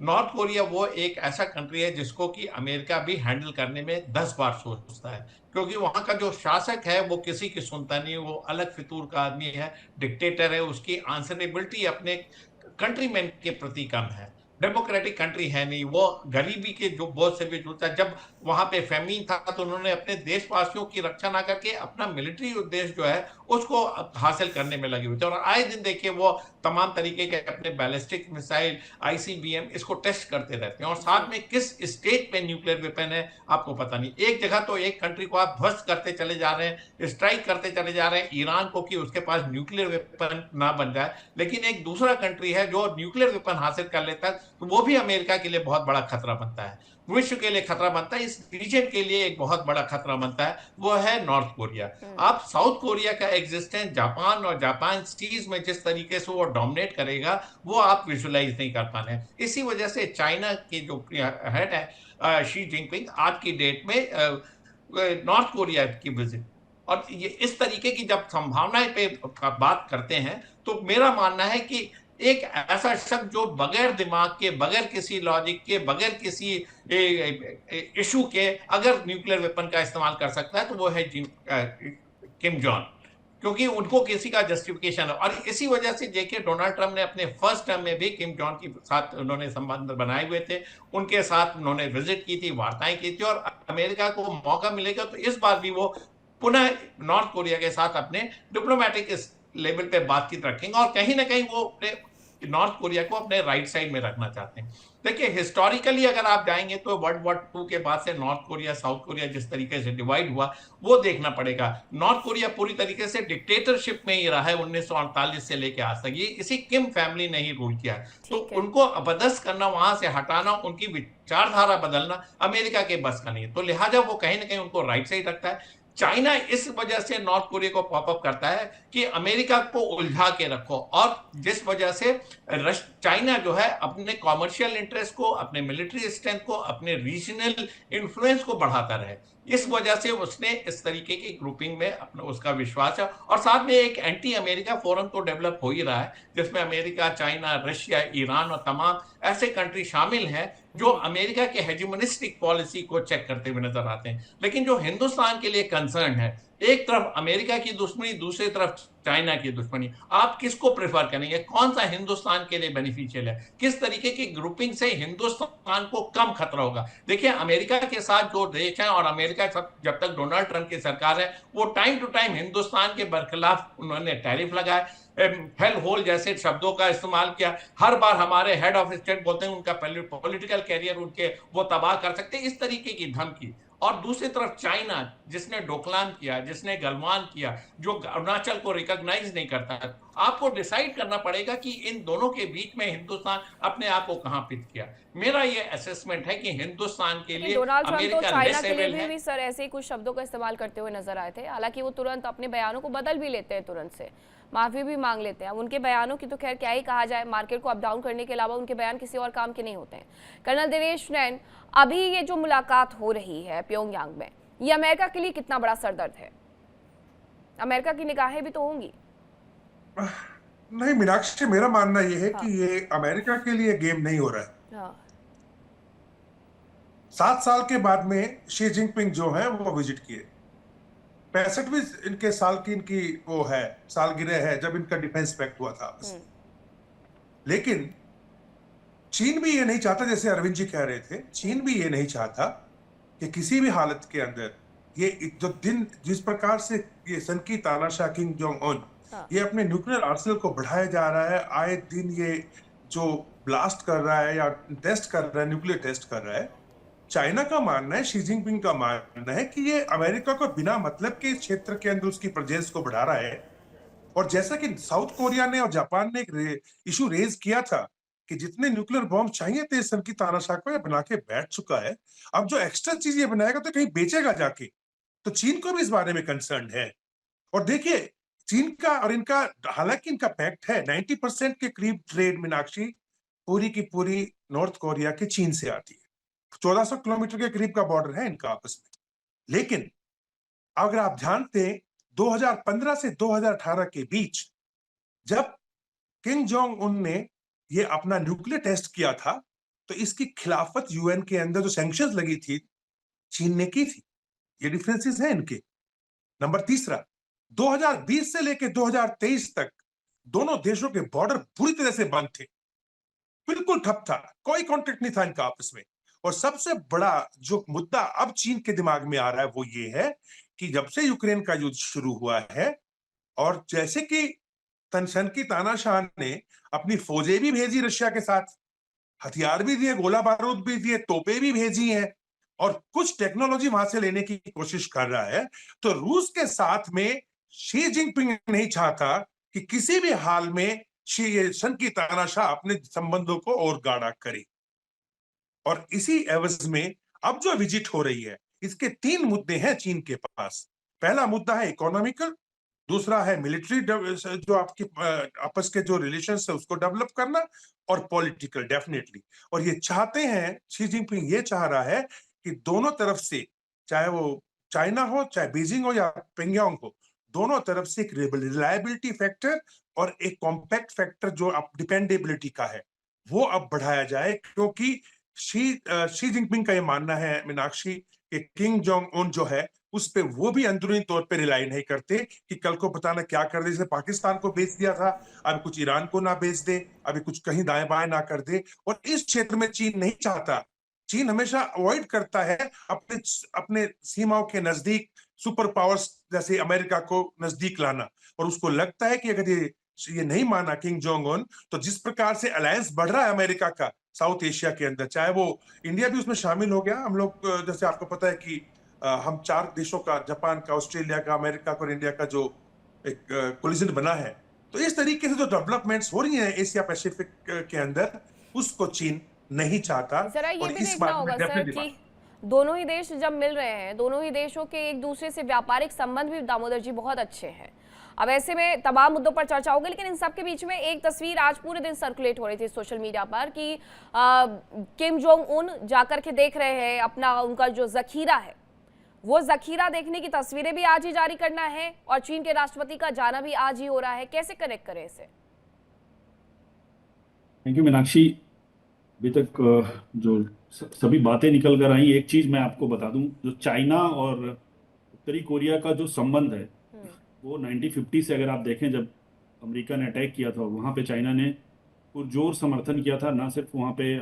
North Korea वो एक ऐसा कंट्री है जिसको कि अमेरिका भी हैंडल करने में 10 बार सोचता है, क्योंकि वहाँ का जो शासक है वो किसी की सुनता नहीं, वो अलग फितूर का आदमी है, डिक्टेटर है, उसकी आंसरेबिलिटी अपने कंट्रीमैन के प्रति कम है। डेमोक्रेटिक कंट्री है नहीं, वो गरीबी के जो बोझ से भी जूझता है। जब वहाँ पे फ़ेमीन था तो उन्होंने अपने देशवासियों की रक्षा ना करके अपना मिलिट्री उद्देश्य जो है उसको हासिल करने में लगे हुए थे, और आए दिन देखिए वो तमाम तरीके के अपने बैलिस्टिक मिसाइल, आईसीबीएम इसको टेस्ट करते रहते हैं, और साथ जी। में किस स्टेज पे न्यूक्लियर वेपन है आपको पता नहीं। एक जगह तो एक कंट्री को आप ध्वस्त करते चले जा रहे हैं, स्ट्राइक करते चले जा रहे हैं ईरान को कि उसके पास न्यूक्लियर वेपन ना बन जाए, लेकिन एक दूसरा कंट्री है जो न्यूक्लियर वेपन हासिल कर लेता है तो वो भी अमेरिका के लिए बहुत बड़ा खतरा बनता है, विश्व के लिए खतरा बनता है, इस रीजन के लिए एक बहुत बड़ा खतरा बनता है, वो है नॉर्थ कोरिया। हुँ। आप साउथ कोरिया का एग्जिस्टेंस जापान और जापान स्टीज में जिस तरीके से वो डोमिनेट करेगा वो आप विजुलाइज नहीं कर पा रहे हैं। इसी वजह से चाइना की जो हेड है शी जिनपिंग आज की डेट में नॉर्थ कोरिया की विजिट, और ये इस तरीके की जब संभावनाएं पे बात करते हैं तो मेरा मानना है कि एक ऐसा शख्स जो बगैर दिमाग के, बगैर किसी लॉजिक के, बगैर किसी इशू के अगर न्यूक्लियर वेपन का इस्तेमाल कर सकता है तो वो है किम जॉन, क्योंकि उनको किसी का जस्टिफिकेशन है। और इसी वजह से देखिए डोनाल्ड ट्रंप ने अपने फर्स्ट टर्म में भी किम जॉन के साथ उन्होंने संबंध बनाए हुए थे, उनके साथ उन्होंने विजिट की थी, वार्ताएं की थी, और अमेरिका को मौका मिलेगा तो इस बार भी वो पुनः नॉर्थ कोरिया के साथ अपने डिप्लोमेटिक इस लेवल पे बातचीत रखेंगे, और कहीं ना कहीं वो अपने नॉर्थ कोरिया को अपने राइट साइड में रखना चाहते हैं। देखिए हिस्टोरिकली अगर आप जाएंगे तो वर्ल्ड वॉर टू के बाद से नॉर्थ कोरिया साउथ कोरिया जिस तरीके से डिवाइड हुआ वो देखना पड़ेगा। नॉर्थ कोरिया पूरी तरीके से डिक्टेटरशिप में ही रहा है 1948 से लेकर आज तक, ये इसी किम फैमिली ने ही रूल किया है, तो ठीक है। उनको अपदस्थ करना, वहां से हटाना, उनकी विचारधारा बदलना अमेरिका के बस का नहीं है, तो लिहाजा वो कहीं ना कहीं उनको राइट साइड रखता है। चाइना इस वजह से नॉर्थ कोरिया को पॉपअप करता है कि अमेरिका को उलझा के रखो, और जिस वजह से चाइना जो है अपने कॉमर्शियल इंटरेस्ट को, अपने मिलिट्री स्ट्रेंथ को, अपने रीजनल इन्फ्लुएंस को बढ़ाता रहे, इस वजह से उसने इस तरीके की ग्रुपिंग में अपना उसका विश्वास है, और साथ में एक एंटी अमेरिका फोरम तो डेवलप हो ही रहा है जिसमें अमेरिका, चाइना, रशिया, ईरान और तमाम ऐसे कंट्री शामिल हैं जो जी। अमेरिका के हेजिमोनिस्टिक पॉलिसी को चेक करते हुए नजर आते हैं। लेकिन जो हिंदुस्तान के लिए कंसर्न है, एक तरफ अमेरिका की दुश्मनी, दूसरी तरफ चाइना की दुश्मनी, आप किसको प्रेफर करेंगे, कौन सा हिंदुस्तान के लिए बेनिफिशियल है, किस तरीके की ग्रुपिंग से हिंदुस्तान को कम खतरा होगा। देखिए अमेरिका के साथ जो देश है, और अमेरिका जब तक डोनाल्ड ट्रंप की सरकार है वो टाइम टू टाइम हिंदुस्तान के बरखिलाफ उन्होंने टैरिफ लगाए, हेल होल जैसे शब्दों का इस्तेमाल किया, हर बार हमारे हेड ऑफ स्टेट बोलते हैं उनका पॉलिटिकल कैरियर उनके वो तबाह कर सकते हैं, इस तरीके की धमकी। और दूसरी तरफ चाइना जिसने डोकलाम किया, जिसने गलवान किया, जो अरुणाचल को रिकॉग्नाइज नहीं करता है, आपको डिसाइड करना पड़ेगा कि इन दोनों के बीच में हिंदुस्तान अपने आप को कहां पिट किया। मेरा ये असेसमेंट है कि हिंदुस्तान के लेकिन लिए डोनाल्ड ट्रंप तो अमेरिका चाइना लेस के लिए एबल है। भी सर ऐसे ही कुछ शब्दों का इस्तेमाल करते हुए नजर आए थे, हालांकि वो तुरंत अपने बयानों को बदल भी लेते हैं, तुरंत से माफी भी मांग लेते हैं। अब उनके बयानों की तो खैर क्या ही कहा जाए, मार्केट को अप डाउन करने के अलावा उनके बयान किसी और काम के नहीं होते हैं। कर्नल दिनेश नैन, अभी ये जो मुलाकात हो रही है प्योंगयांग में, ये अमेरिका के लिए कितना बड़ा सरदर्द है? अमेरिका की निगाहें भी तो होंगी। नहीं मीनाक्षी, मेरा मानना यह है हाँ। कि ये अमेरिका के लिए गेम नहीं हो रहा है। हाँ। 7 साल के बाद में शी जिनपिंग जो है वो विजिट किए। 65वीं इनके साल की इनकी वो है, सालगिरह है जब इनका डिफेंस पैक्ट हुआ था आपस हम्म। में। लेकिन चीन भी ये नहीं चाहता, जैसे अरविंद जी कह रहे थे, चीन भी ये नहीं चाहता कि किसी भी हालत के अंदर ये जो दिन जिस प्रकार से ये सनकी तानाशाह किम जोंग उन हाँ। ये अपने न्यूक्लियर आर्सेनल को बढ़ाया जा रहा है, आए दिन ये जो ब्लास्ट कर रहा है या टेस्ट कर रहा है, न्यूक्लियर टेस्ट कर रहा है। चाइना का मानना है, शी जिनपिंग का मानना है कि ये अमेरिका को बिना मतलब के इस क्षेत्र के अंदर उसकी प्रेजेंस को बढ़ा रहा है। और जैसा कि साउथ कोरिया ने और जापान ने एक इशू रेज किया था कि जितने न्यूक्लियर बॉम्ब चाहिए थे सन की तानाशाह को, ये बना के बैठ चुका है। अब जो एक्स्ट्रा चीज ये बनाएगा तो कहीं बेचेगा जाके, तो चीन को भी इस बारे में कंसर्न है। और देखिए चीन का और इनका, हालांकि इनका पैक्ट है, 90% के करीब ट्रेड, मीनाक्षी, पूरी की पूरी नॉर्थ कोरिया के चीन से आती है। 1400 किलोमीटर के करीब का बॉर्डर है इनका आपस में। लेकिन अगर आप ध्यान दें, 2015 से 2018 के बीच जब किम जोंग उन ने ये अपना न्यूक्लियर टेस्ट किया था, तो इसकी खिलाफत यूएन के अंदर जो सैंक्शंस लगी थी, चीन ने की थी। ये डिफरेंसेस हैं इनके। नंबर तीसरा, 2020 से लेकर 2023 तक दोनों देशों के बॉर्डर पूरी तरह से बंद थे, बिल्कुल ठप था, कोई कांटेक्ट नहीं था इनका आपस में। और सबसे बड़ा जो मुद्दा अब चीन के दिमाग में आ रहा है वो ये है कि जब से यूक्रेन का युद्ध शुरू हुआ है, और जैसे कि तनसन की तानाशाह ने अपनी फौजें भी भेजी रशिया के साथ, हथियार भी दिए, गोला बारूद भी दिए, तोपें भी भेजी हैं, और कुछ टेक्नोलॉजी वहां से लेने की कोशिश कर रहा है, तो रूस के साथ में शी जिनपिंग नहीं चाहता कि किसी भी हाल में शन की तानाशाह अपने संबंधों को और गाढ़ा करे। और इसी एवज में अब जो विजिट हो रही है, इसके तीन मुद्दे हैं चीन के पास। पहला मुद्दा है इकोनॉमिकल, दूसरा है मिलिट्री, जो आपकी आपस के जो रिलेशंस है उसको डेवलप करना, और पॉलिटिकल डेफिनेटली। और ये चाहते हैं, शी जिनपिंग ये चाह रहा है कि दोनों तरफ से, चाहे वो चाइना हो, चाहे बीजिंग हो या पिंगयांग हो, दोनों तरफ से एक रिलायबिलिटी फैक्टर और एक कॉम्पैक्ट फैक्टर जो अब डिपेंडेबिलिटी का है, वो अब बढ़ाया जाए। क्योंकि शी जिनपिंग का ये मानना है, मीनाक्षी, कि किंग जोंग उन जो है उस पे वो भी अंदरूनी तौर पे रिलाई नहीं करते कि कल को पता ना क्या कर दे। जैसे पाकिस्तान को बेच दिया था, अभी कुछ ईरान को ना बेच दे, अभी कुछ कहीं दाएं बाएं ना कर दे। और इस क्षेत्र में चीन नहीं चाहता, चीन हमेशा अवॉइड करता है अपने अपने सीमाओं के नजदीक सुपर पावर्स जैसे अमेरिका को नजदीक लाना। और उसको लगता है कि अगर ये नहीं माना किंग जोंग उन, तो जिस प्रकार से अलायंस बढ़ रहा है अमेरिका का साउथ एशिया के अंदर, चाहे वो इंडिया भी उसमें शामिल हो गया। हम लोग जैसे आपको पता है कि हम चार देशों का, जापान का, ऑस्ट्रेलिया का, अमेरिका का और इंडिया का जो एक कोलिजन बना है, तो इस तरीके से जो डेवलपमेंट्स हो रही हैं एशिया पैसिफिक के अंदर, उसको चीन नहीं चाहता। जरा ये और भी इस देखना बात में होगा सर डेफिनेटली कि दोनों ही देश जब मिल रहे हैं, दोनों ही देशों के एक दूसरे से व्यापारिक संबंध भी दामोदर जी बहुत अच्छे हैं। अब ऐसे में तमाम मुद्दों पर चर्चा होगी, लेकिन इन सब के बीच में एक तस्वीर आज पूरे दिन सर्कुलेट हो रही थी सोशल मीडिया पर कि किम जोंग उन जाकर के देख रहे हैं अपना, उनका जो जखीरा है, वो जखीरा देखने की तस्वीरें भी आज ही जारी करना है, और चीन के राष्ट्रपति का जाना भी आज ही हो रहा है। कैसे कनेक्ट करें इसे? Thank you Meenakshi. अभी तक जो सभी बातें निकल कर आई, एक चीज मैं आपको बता दूं, जो चाइना और उत्तरी कोरिया का जो संबंध है वो 1950 से, अगर आप देखें, जब अमेरिका ने अटैक किया था वहाँ पे चाइना ने पुरजोर समर्थन किया था। ना सिर्फ वहाँ पे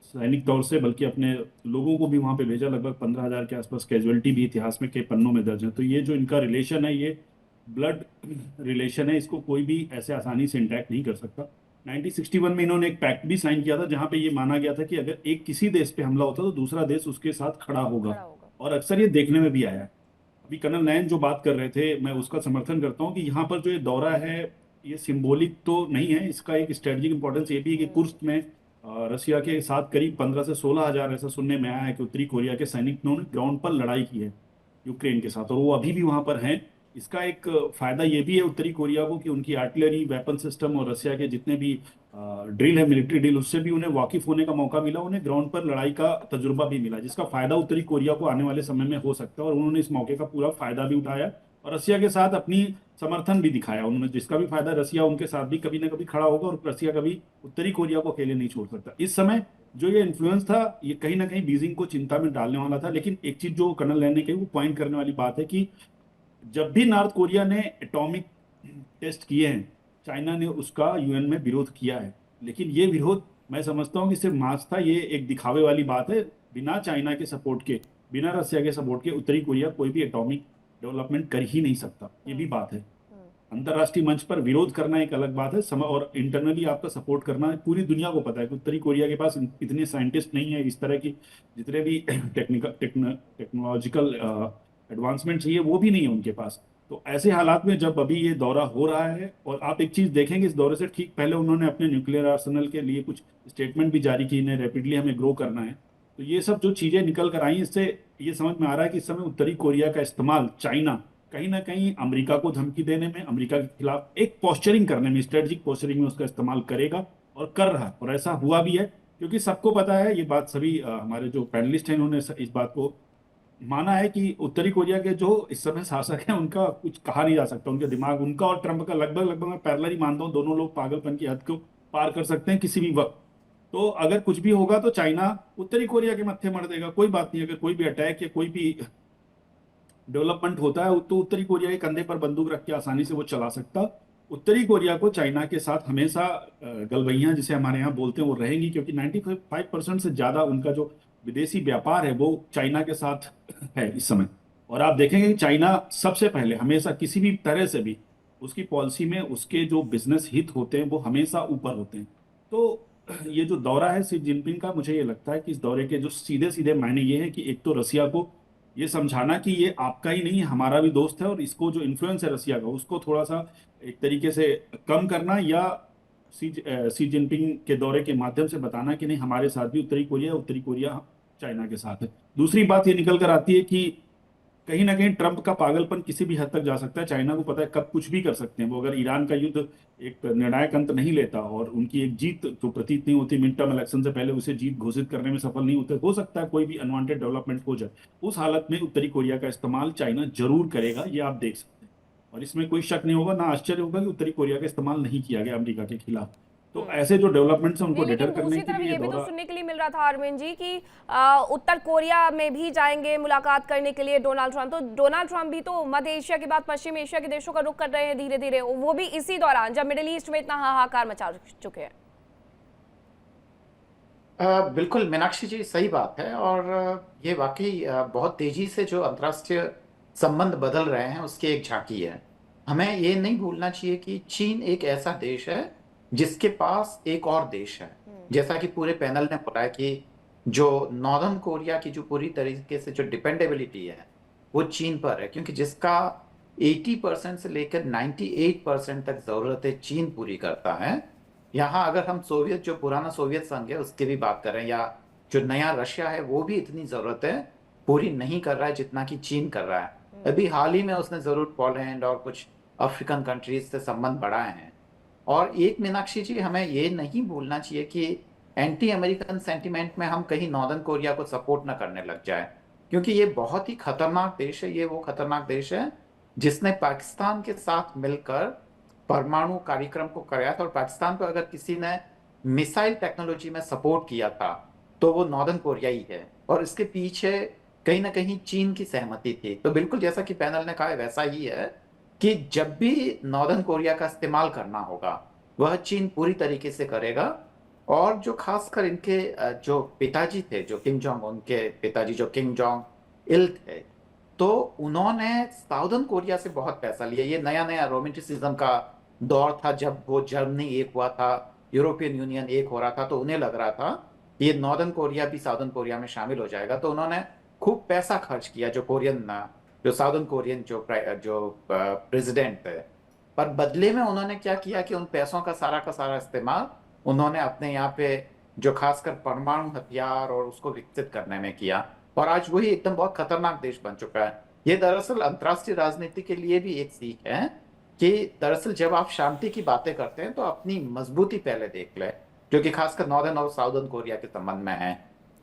सैनिक तौर से, बल्कि अपने लोगों को भी वहाँ पे भेजा। लगभग 15,000 के आसपास कैजुअलिटी भी इतिहास में के पन्नों में दर्ज है। तो ये जो इनका रिलेशन है, ये ब्लड रिलेशन है, इसको कोई भी ऐसे आसानी से इंटैक्ट नहीं कर सकता। 1961 में इन्होंने एक पैक्ट भी साइन किया था, जहाँ पे ये माना गया था कि अगर एक किसी देश पे हमला होता तो दूसरा देश उसके साथ खड़ा होगा, और अक्सर ये देखने में भी आया है। अभी कर्नल नयन जो बात कर रहे थे, मैं उसका समर्थन करता हूँ कि यहाँ पर जो ये दौरा है, ये सिंबॉलिक तो नहीं है, इसका एक स्ट्रेटेजिक इंपॉर्टेंस ये भी है कि कुर्स्क में रसिया के साथ करीब 15 से 16,000, ऐसा सुनने में आया है कि उत्तरी कोरिया के सैनिकों ने ग्राउंड पर लड़ाई की है यूक्रेन के साथ, और वो अभी भी वहां पर हैं। इसका एक फायदा ये भी है उत्तरी कोरिया को कि उनकी आर्टिलरी, वेपन सिस्टम और रसिया के जितने भी ड्रिल है, मिलिट्री ड्रिल, उससे भी उन्हें वाकिफ होने का मौका मिला, उन्हें ग्राउंड पर लड़ाई का तजुर्बा भी मिला, जिसका फायदा उत्तरी कोरिया को आने वाले समय में हो सकता है। और उन्होंने इस मौके का पूरा फायदा भी उठाया और रसिया के साथ अपनी समर्थन भी दिखाया उन्होंने, जिसका भी फायदा रसिया उनके साथ भी कभी ना कभी खड़ा होगा, और रसिया कभी उत्तरी कोरिया को अकेले नहीं छोड़ सकता। इस समय जो ये इन्फ्लुएंस था, ये कहीं ना कहीं बीजिंग को चिंता में डालने वाला था। लेकिन एक चीज जो कर्नल लैन ने कही, वो पॉइंट करने वाली बात है कि जब भी नॉर्थ कोरिया ने एटॉमिक टेस्ट किए हैं, चाइना ने उसका यूएन में विरोध किया है। लेकिन ये विरोध मैं समझता हूँ कि सिर्फ मार्क्स था, ये एक दिखावे वाली बात है। बिना चाइना के सपोर्ट के, बिना रसिया के सपोर्ट के उत्तरी कोरिया कोई भी एटॉमिक डेवलपमेंट कर ही नहीं सकता, ये भी बात है। अंतर्राष्ट्रीय मंच पर विरोध करना एक अलग बात है, और इंटरनली आपका सपोर्ट करना है। पूरी दुनिया को पता है कि उत्तरी कोरिया के पास इतने साइंटिस्ट नहीं है, इस तरह की जितने भी टेक्नोलॉजिकल एडवांसमेंट चाहिए वो भी नहीं है उनके पास। तो ऐसे हालात में जब अभी ये दौरा हो रहा है, और आप एक चीज देखेंगे इस दौरे से ठीक पहले उन्होंने अपने न्यूक्लियर आर्सेनल के लिए कुछ स्टेटमेंट भी जारी की, इन्हें रैपिडली हमें ग्रो करना है। तो ये सब जो चीजें निकल कर आई, इससे ये समझ में आ रहा है कि इस समय उत्तरी कोरिया का इस्तेमाल चाइना कहीं ना कहीं अमेरिका को धमकी देने में, अमेरिका के खिलाफ एक पोस्चरिंग करने में, स्ट्रेटेजिक पोस्चरिंग में उसका इस्तेमाल करेगा, और कर रहा है। और ऐसा हुआ भी है, क्योंकि सबको पता है ये बात, सभी हमारे जो पैनलिस्ट हैं उन्होंने इस बात को माना है कि उत्तरी कोरिया के जो इस समय शासक हैं उनका कुछ कहा नहीं जा सकता। उनके दिमाग, उनका और ट्रंप का लगभग लगभग मैं पैरेलल ही मानता हूँ। दोनों लोग पागलपन की हद को पार कर सकते हैं किसी भी वक्त। तो अगर कुछ भी होगा तो चाइना उत्तरी कोरिया के मत्थे मर देगा, कोई बात नहीं। अगर कोई भी अटैक या कोई भी डेवलपमेंट होता है तो उत्तरी कोरिया के कंधे पर बंदूक रख के आसानी से वो चला सकता। उत्तरी कोरिया को चाइना के साथ हमेशा गलवैयां जिसे हमारे यहाँ बोलते हैं वो रहेंगी, क्योंकि 95% से ज्यादा उनका जो विदेशी व्यापार है वो चाइना के साथ है इस समय। और आप देखेंगे कि चाइना सबसे पहले हमेशा किसी भी तरह से भी उसकी पॉलिसी में उसके जो बिजनेस हित होते हैं वो हमेशा ऊपर होते हैं। तो ये जो दौरा है शी जिनपिंग का, मुझे ये लगता है कि इस दौरे के जो सीधे सीधे मायने ये हैं कि एक तो रसिया को ये समझाना कि ये आपका ही नहीं हमारा भी दोस्त है, और इसको जो इन्फ्लुएंस है रसिया का उसको थोड़ा सा एक तरीके से कम करना, या शी जिनपिंग के दौरे के माध्यम से बताना कि नहीं हमारे साथ भी उत्तरी कोरिया चाइना के साथ है। दूसरी बात ये निकल कर आती है कि कहीं ना कहीं ट्रंप का पागलपन किसी भी हद तक जा सकता है। चाइना को पता है कब कुछ भी कर सकते हैं वो। अगर ईरान का युद्ध एक निर्णायक अंत नहीं लेता और उनकी एक जीत जो प्रतीत नहीं होती मिड टर्म इलेक्शन से पहले उसे जीत घोषित करने में सफल नहीं होते, हो सकता है कोई भी अनवांटेड डेवलपमेंट हो जाए। उस हालत में उत्तरी कोरिया का इस्तेमाल चाइना जरूर करेगा, ये आप देख सकते हैं। और इसमें कोई शक नहीं होगा, ना आश्चर्य होगा कि उत्तरी कोरिया का इस्तेमाल नहीं किया गया अमेरिका के खिलाफ। तो ऐसे जो डेवलपमेंट्स हैं उनको नहीं, लेकिन डिटर करने दूसरी के तरफ लिए ये भी तो दौरा। सुनने के लिए मिल रहा था अरविंद जी कि उत्तर कोरिया में भी जाएंगे मुलाकात करने के लिए डोनाल्ड ट्रंप। तो डोनाल्ड ट्रंप भी तो मध्य एशिया के बाद पश्चिम एशिया के देशों का रुख कर रहे हैं धीरे धीरे, वो भी इसी दौरान जब मिडिल ईस्ट में इतना हाहाकार मचा चुके हैं। बिल्कुल मीनाक्षी जी, सही बात है। और ये वाकई बहुत तेजी से जो अंतर्राष्ट्रीय संबंध बदल रहे हैं उसकी एक झांकी है। हमें ये नहीं भूलना चाहिए कि चीन एक ऐसा देश है जिसके पास एक और देश है। जैसा कि पूरे पैनल ने बोला है कि जो नॉर्दर्न कोरिया की जो पूरी तरीके से जो डिपेंडेबिलिटी है वो चीन पर है, क्योंकि जिसका 80% से लेकर 98% तक जरूरतें चीन पूरी करता है। यहाँ अगर हम सोवियत जो पुराना सोवियत संघ है उसकी भी बात करें, या जो नया रशिया है वो भी इतनी जरूरतें पूरी नहीं कर रहा है जितना कि चीन कर रहा है। अभी हाल ही में उसने जरूर पोलैंड और कुछ अफ्रीकन कंट्रीज से संबंध बढ़ाए हैं। और एक मीनाक्षी जी, हमें ये नहीं भूलना चाहिए कि एंटी अमेरिकन सेंटिमेंट में हम कहीं नॉर्दर्न कोरिया को सपोर्ट न करने लग जाए, क्योंकि ये बहुत ही खतरनाक देश है। ये वो खतरनाक देश है जिसने पाकिस्तान के साथ मिलकर परमाणु कार्यक्रम को कराया था। और पाकिस्तान को अगर किसी ने मिसाइल टेक्नोलॉजी में सपोर्ट किया था तो वो नॉर्दर्न कोरिया ही है, और इसके पीछे कहीं ना कहीं चीन की सहमति थी। तो बिल्कुल जैसा कि पैनल ने कहा है वैसा ही है कि जब भी नॉर्दर्न कोरिया का इस्तेमाल करना होगा वह चीन पूरी तरीके से करेगा। और जो खासकर इनके जो पिताजी थे, जो किम जोंग उन के पिताजी जो किम जोंग इल थे, तो उन्होंने साउदर्न कोरिया से बहुत पैसा लिया। ये नया नया रोमांटिसिज्म का दौर था जब वो जर्मनी एक हुआ था, यूरोपियन यूनियन एक हो रहा था, तो उन्हें लग रहा था ये नॉर्दर्न कोरिया भी साउदर्न कोरिया में शामिल हो जाएगा। तो उन्होंने खूब पैसा खर्च किया जो साउदर्न कोरियन जो प्रेसिडेंट थे। पर बदले में उन्होंने क्या किया कि उन पैसों का सारा इस्तेमाल उन्होंने अपने यहाँ पे जो खासकर परमाणु हथियार और उसको विकसित करने में किया। और आज वही एकदम बहुत खतरनाक देश बन चुका है। ये दरअसल अंतर्राष्ट्रीय राजनीति के लिए भी एक सीख है कि दरअसल जब आप शांति की बातें करते हैं तो अपनी मजबूती पहले देख ले, जो कि खासकर नॉर्दर्न और साउदर्न कोरिया के संबंध में है।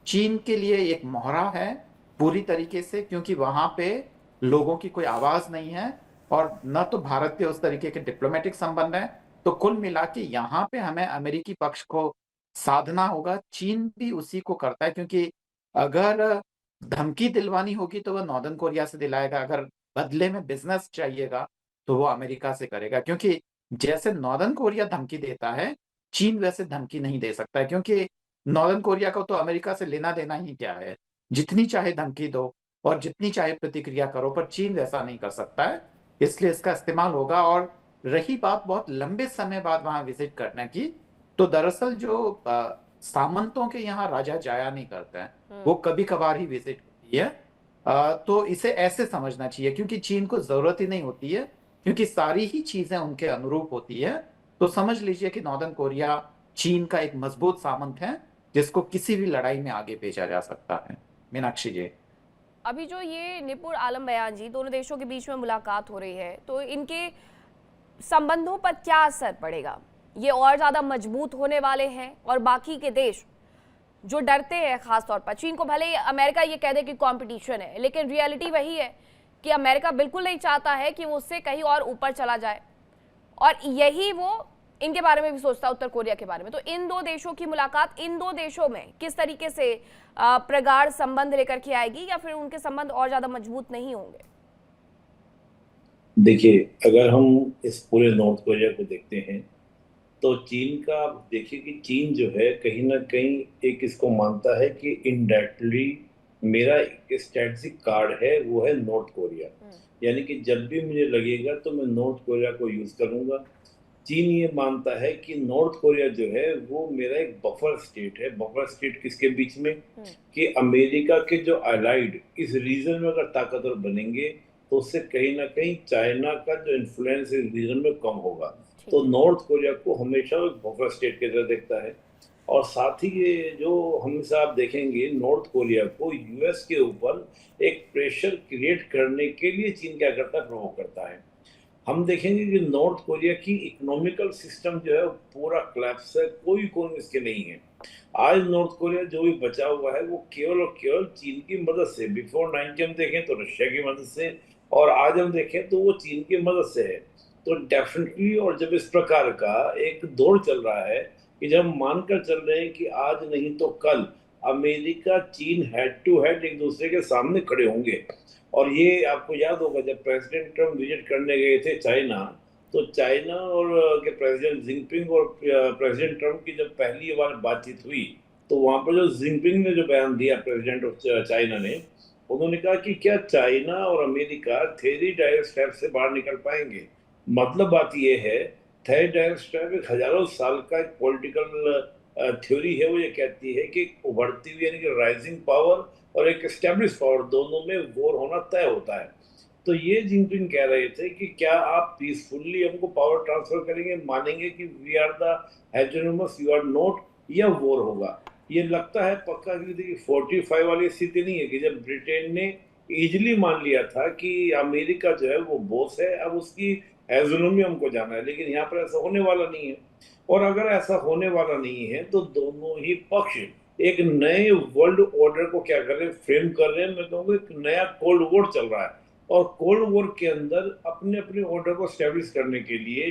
चीन के लिए एक मोहरा है पूरी तरीके से, क्योंकि वहां पे लोगों की कोई आवाज नहीं है और न तो भारत के उस तरीके के डिप्लोमेटिक संबंध है। तो कुल मिला के यहाँ पे हमें अमेरिकी पक्ष को साधना होगा। चीन भी उसी को करता है, क्योंकि अगर धमकी दिलवानी होगी तो वह नॉर्दर्न कोरिया से दिलाएगा, अगर बदले में बिजनेस चाहिएगा तो वो अमेरिका से करेगा। क्योंकि जैसे नॉर्दर्न कोरिया धमकी देता है, चीन वैसे धमकी नहीं दे सकता है, क्योंकि नॉर्दर्न कोरिया को तो अमेरिका से लेना देना ही क्या है। जितनी चाहे धमकी दो और जितनी चाहे प्रतिक्रिया करो, पर चीन वैसा नहीं कर सकता है, इसलिए इसका इस्तेमाल होगा। और रही बात बहुत लंबे समय बाद वहां विजिट करने की, तो दरअसल जो सामंतों के यहाँ राजा जाया नहीं करते हैं, वो कभी कभार ही विजिट होती है। तो इसे ऐसे समझना चाहिए, क्योंकि चीन को जरूरत ही नहीं होती है, क्योंकि सारी ही चीजें उनके अनुरूप होती है। तो समझ लीजिए कि नॉर्दर्न कोरिया चीन का एक मजबूत सामंत है जिसको किसी भी लड़ाई में आगे भेजा जा सकता है। मीनाक्षी जी, अभी जो ये निपुण आलम बयान जी, दोनों देशों के बीच में मुलाकात हो रही है, तो इनके संबंधों पर क्या असर पड़ेगा? ये और ज्यादा मजबूत होने वाले हैं और बाकी के देश जो डरते हैं, खासतौर पर चीन को, भले ही अमेरिका ये कह दे कि कंपटीशन है, लेकिन रियलिटी वही है कि अमेरिका बिल्कुल नहीं चाहता है कि वो उससे कहीं और ऊपर चला जाए। और यही वो इनके बारे में भी सोचता, उत्तर कोरिया के बारे में। तो इन दो देशों की मुलाकात इन दो देशों में किस तरीके से प्रगाढ़ संबंध लेकर के आएगी, या फिर उनके संबंध और ज्यादा मजबूत नहीं होंगे? देखिए, अगर हम इस पूरे नॉर्थ कोरिया को देखते हैं तो चीन का, आप देखिए कि चीन जो है कहीं ना कहीं एक इसको मानता है कि इनडायरेक्टली मेरा एक स्ट्रेटजिक कार्ड है, वो है नॉर्थ कोरिया। यानी कि जब भी मुझे लगेगा तो मैं नॉर्थ कोरिया को यूज करूंगा। चीन ये मानता है कि नॉर्थ कोरिया जो है वो मेरा एक बफर स्टेट है। बफर स्टेट किसके बीच में? कि अमेरिका के जो अलाइड इस रीजन में अगर ताकतवर बनेंगे तो उससे कहीं ना कहीं चाइना का जो इन्फ्लुएंस इस रीजन में कम होगा। तो नॉर्थ कोरिया को हमेशा एक बफर स्टेट की तरह देखता है। और साथ ही ये जो हमेशा आप देखेंगे, नॉर्थ कोरिया को यूएस के ऊपर एक प्रेशर क्रिएट करने के लिए चीन क्या करता है, प्रोवोक करता है। हम देखेंगे कि नॉर्थ कोरिया की इकोनॉमिकल सिस्टम जो है पूरा क्लैप्स है, कोई कौन इसके नहीं है। आज नॉर्थ कोरिया जो भी बचा हुआ है वो केवल और केवल चीन की मदद से, बिफोर 90 हम देखें तो रशिया की मदद से, और आज हम देखें तो वो चीन की मदद से है। तो डेफिनेटली, और जब इस प्रकार का एक दौर चल रहा है कि जब मानकर चल रहे हैं कि आज नहीं तो कल अमेरिका चीन हेड टू हेड एक दूसरे के सामने खड़े होंगे। और ये आपको याद होगा जब प्रेसिडेंट ट्रम्प विजिट करने गए थे चाइना, तो चाइना और के प्रेसिडेंट जिनपिंग और प्रेसिडेंट ट्रम्प की जब पहली बार बातचीत हुई तो वहां पर जो जिनपिंग ने जो बयान दिया प्रेसिडेंट ऑफ चाइना ने, उन्होंने कहा कि क्या चाइना और अमेरिका थ्री डायरेक्ट स्टेप से बाहर निकल पाएंगे। मतलब बात यह है, थर्ड डायरेक्ट स्टेप एक हजारों साल का एक पॉलिटिकल थ्योरी है। वो ये कहती है कि उभरती हुई यानी कि राइजिंग पावर और एक एस्टेब्लिश पावर, दोनों में वॉर होना तय होता है। तो ये जिनपिंग कह रहे थे कि क्या आप पीसफुली हमको पावर ट्रांसफर करेंगे, मानेंगे कि we are the hegemons, you are not, या वॉर होगा। ये लगता है पक्का कि 45 वाली स्थिति नहीं है कि जब ब्रिटेन ने इजिली मान लिया था कि अमेरिका जो है वो बॉस है, अब उसकी हेजेमोनी हमको जाना है। लेकिन यहाँ पर ऐसा होने वाला नहीं है। और अगर ऐसा होने वाला नहीं है तो दोनों ही पक्ष एक नए वर्ल्ड ऑर्डर को क्या कर रहे हैं, फ्रेम कर रहे हैं। मैं कहूँगा एक नया कोल्ड वॉर चल रहा है, और कोल्ड वॉर के अंदर अपने अपने ऑर्डर को स्टैब्लिश करने के लिए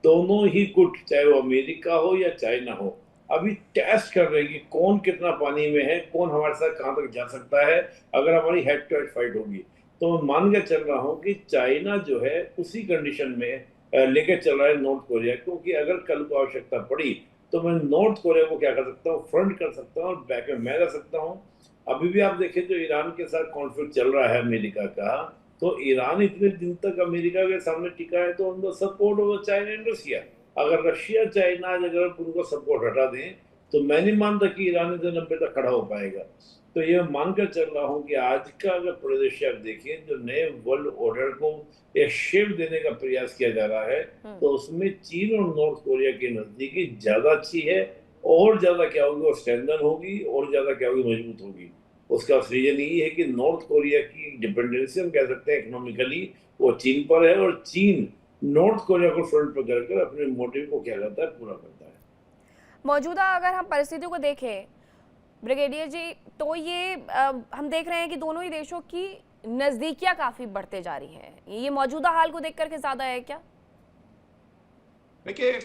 दोनों ही गुट, चाहे वो अमेरिका हो या चाइना हो, अभी टेस्ट कर रहे हैं कि कौन कितना पानी में है, कौन हमारे साथ कहाँ तक जा सकता है अगर हमारी हेड टू हेड फाइट होगी। तो मैं मान के चल रहा हूँ कि चाइना जो है उसी कंडीशन में लेके चल रहा है नॉर्थ कोरिया, क्योंकि अगर कल को आवश्यकता पड़ी तो मैं नॉर्थ कोरिया को क्या कर सकता हूँ, फ्रंट कर सकता हूँ और बैक में मैं रह सकता हूँ। अभी भी आप देखें जो ईरान के साथ कॉन्फ्लिक्ट चल रहा है अमेरिका का, तो ईरान इतने दिन तक अमेरिका के सामने टिका है तो उनको सपोर्ट होगा चाइना एंड रशिया। अगर रशिया चाइना अगर उनको सपोर्ट हटा दें तो मैं नहीं मानता कि ईरान इतने 90 तक खड़ा हो पाएगा। तो ये मानकर चल रहा हूँ कि आज का अगर परिदृश्य आप देखिए, जो नए वर्ल्ड ऑर्डर को एक शेप देने का प्रयास किया जा रहा है, तो उसमें चीन और नॉर्थ कोरिया की नजदीकी ज्यादा अच्छी है। और ज्यादा क्या होगी, वो स्ट्रेंथन होगी, और ज्यादा क्या होगी, मजबूत होगी। उसका रीजन यही है कि नॉर्थ कोरिया की डिपेंडेंसी हम कह सकते हैं इकोनॉमिकली वो चीन पर है, और चीन नॉर्थ कोरिया को फ्रंट पर करके अपने मोटिव को क्या करता है, पूरा करता है। मौजूदा अगर हम परिस्थितियों को देखें ब्रिगेडियर जी, तो ये हम देख रहे हैं कि दोनों ही देशों की नजदीकियां काफी बढ़ते जा रही हैं। ये मौजूदा हाल को देख करके ज्यादा है क्या? देखिए,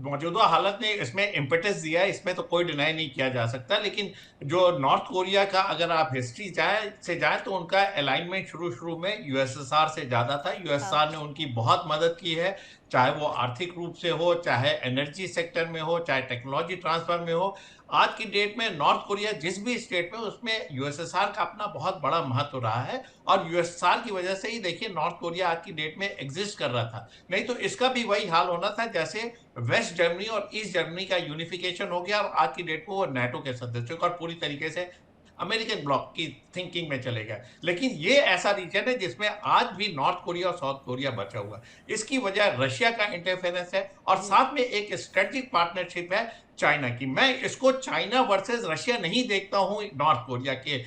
मौजूदा हालत ने इसमें इम्पेटस दिया है, इसमें तो कोई डिनाई नहीं किया जा सकता। लेकिन जो नॉर्थ कोरिया का अगर आप हिस्ट्री जाए तो उनका अलाइनमेंट शुरू में यूएसएसआर से ज़्यादा था। यूएसएसआर ने उनकी बहुत मदद की है, चाहे वो आर्थिक रूप से हो, चाहे एनर्जी सेक्टर में हो, चाहे टेक्नोलॉजी ट्रांसफर में हो। आज की डेट में नॉर्थ कोरिया जिस भी स्टेट में, उसमें यूएसएसआर का अपना बहुत बड़ा महत्व रहा है, और यूएसएसआर की वजह से ही देखिए नॉर्थ कोरिया आज की डेट में एग्जिस्ट कर रहा था। नहीं तो इसका भी वही हाल होना था जैसे वेस्ट जर्मनी और ईस्ट जर्मनी का यूनिफिकेशन हो गया, और आज की डेट में वो नाटो के सदस्य और पूरी तरीके से अमेरिकन ब्लॉक की थिंकिंग में चले गए। लेकिन ये ऐसा रीजन है जिसमें आज भी नॉर्थ कोरिया और साउथ कोरिया बचा हुआ है। इसकी वजह रशिया का इंटरफेरेंस है, और साथ में एक स्ट्रेटेजिक पार्टनरशिप है चाइना की। मैं इसको चाइना वर्सेस रशिया नहीं देखता हूं नॉर्थ कोरिया के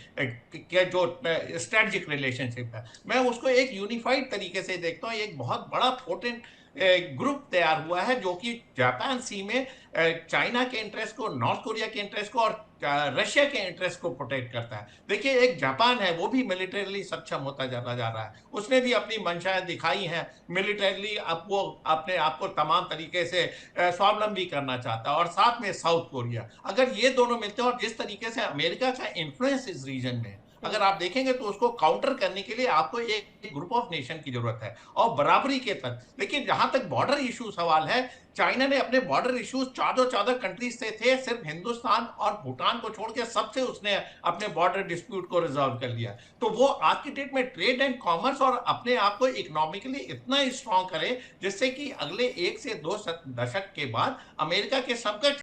जो स्ट्रेटेजिक रिलेशनशिप है, मैं उसको एक यूनिफाइड तरीके से देखता हूं। एक बहुत बड़ा पोटेंट ग्रुप तैयार हुआ है जो कि जापान सी में चाइना के इंटरेस्ट को, नॉर्थ कोरिया के इंटरेस्ट को और रशिया के इंटरेस्ट को प्रोटेक्ट करता है। देखिए, एक जापान है, वो भी मिलिटरीली सक्षम होता जाता जा रहा है, उसने भी अपनी मंशाएं दिखाई हैं मिलिटरीली, अब वो अपने आप को तमाम तरीके से स्वावलंबी करना चाहता है। और साथ में साउथ कोरिया, अगर ये दोनों मिलते हैं और जिस तरीके से अमेरिका का इन्फ्लुएंस इस रीजन में, अगर आप देखेंगे तो उसको काउंटर करने के लिए आपको एक ग्रुप ऑफ नेशन की जरूरत है और बराबरी के तहत। लेकिन जहां तक बॉर्डर इशू सवाल है, चाइना ने अपने बॉर्डर इश्यूज 14 कंट्रीज से थे, सिर्फ हिंदुस्तान और भूटान को छोड़ के सबसे उसने अपने बॉर्डर डिस्प्यूट को रिजॉल्व कर लिया। तो वो आज की डेट में ट्रेड एंड कॉमर्स और अपने आप को इकोनॉमिकली इतना स्ट्रांग करे जिससे कि अगले 1 से 2 दशक के बाद अमेरिका के समकक्ष